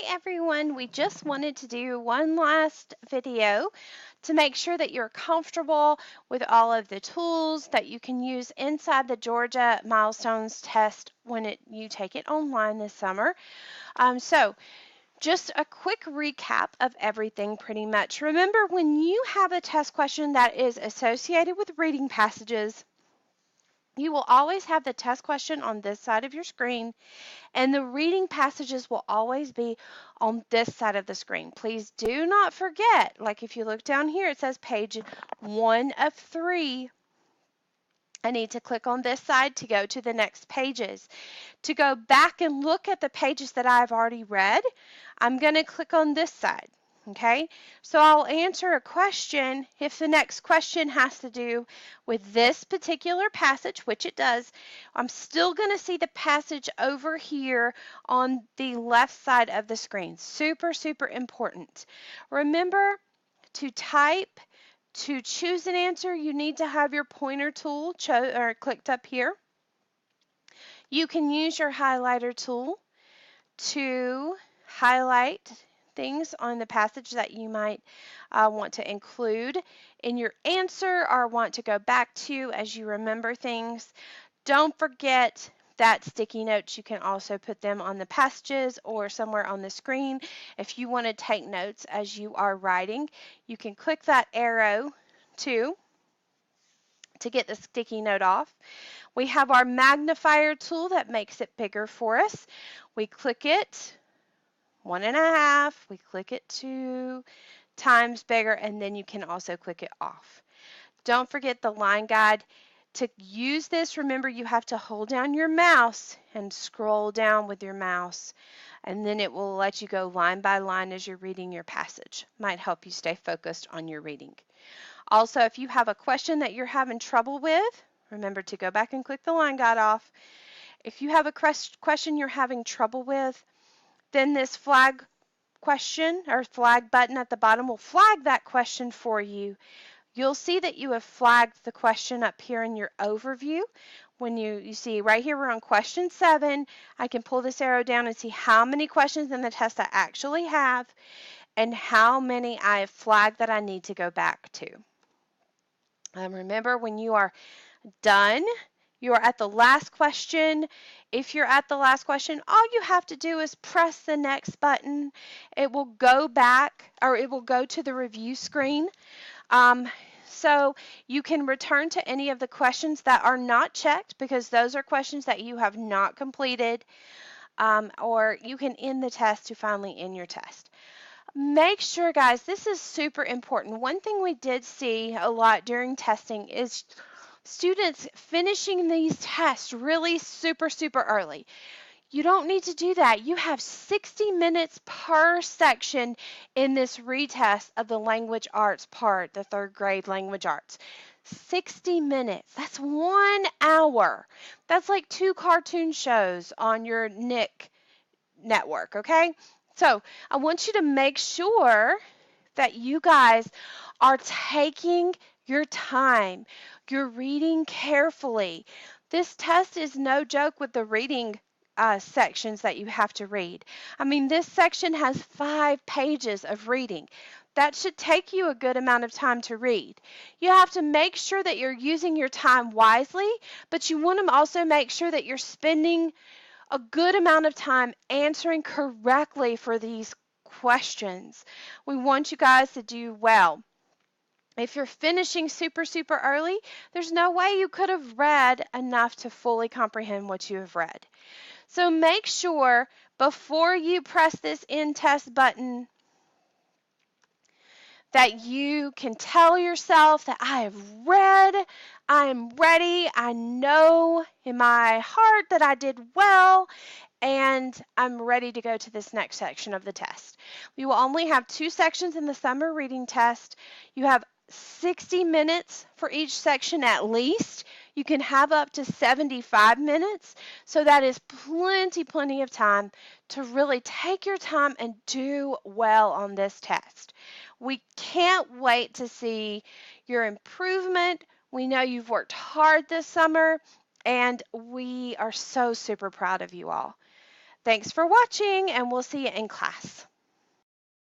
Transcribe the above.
everyone. We just wanted to do one last video to make sure that you're comfortable with all of the tools that you can use inside the Georgia Milestones test when you take it online this summer. So just a quick recap of everything pretty much. Remember, when you have a test question that is associated with reading passages, you will always have the test question on this side of your screen, and the reading passages will always be on this side of the screen. Please do not forget, like if you look down here, it says page 1 of 3. I need to click on this side to go to the next pages. To go back and look at the pages that I've already read, I'm going to click on this side. Okay, so I'll answer a question if the next question has to do with this particular passage, which it does. I'm still going to see the passage over here on the left side of the screen. Super, super important. Remember to type. To choose an answer, you need to have your pointer tool clicked up here. You can use your highlighter tool to highlight things on the passage that you might want to include in your answer or want to go back to as you remember things. Don't forget that sticky notes, you can also put them on the passages or somewhere on the screen. If you want to take notes as you are writing, you can click that arrow to get the sticky note off. We have our magnifier tool that makes it bigger for us. We click it 1.5, we click it 2 times bigger, and then you can also click it off. Don't forget the line guide. To use this, remember you have to hold down your mouse and scroll down with your mouse, and then it will let you go line by line as you're reading your passage. Might help you stay focused on your reading. Also, if you have a question that you're having trouble with, remember to go back and click the line guide off. If you have a question you're having trouble with, then this flag question or flag button at the bottom will flag that question for you. You'll see that you have flagged the question up here in your overview. When you see right here, we're on question 7. I can pull this arrow down and see how many questions in the test I actually have and how many I have flagged that I need to go back to. Remember, when you are done, you are at the last question. If you're at the last question, all you have to do is press the next button. It will go back, or it will go to the review screen. So you can return to any of the questions that are not checked, because those are questions that you have not completed, or you can end the test to finally end your test. Make sure, guys, this is super important. One thing we did see a lot during testing is students finishing these tests really super early. You don't need to do that. You have 60 minutes per section in this retest of the language arts part, the 3rd grade language arts. 60 minutes. That's 1 hour. That's like 2 cartoon shows on your Nick network, okay? So I want you to make sure that you guys are taking your time. You're reading carefully. This test is no joke with the reading sections that you have to read. I mean, this section has 5 pages of reading. That should take you a good amount of time to read. You have to make sure that you're using your time wisely, but you want to also make sure that you're spending a good amount of time answering correctly for these questions. We want you guys to do well. If you're finishing super early, there's no way you could have read enough to fully comprehend what you have read. So make sure before you press this end test button that you can tell yourself that I have read, I am ready, I know in my heart that I did well, and I'm ready to go to this next section of the test. We will only have 2 sections in the summer reading test. You have 60 minutes for each section at least. You can have up to 75 minutes, so that is plenty of time to really take your time and do well on this test. We can't wait to see your improvement. We know you've worked hard this summer, and we are so super proud of you all. Thanks for watching, and we'll see you in class.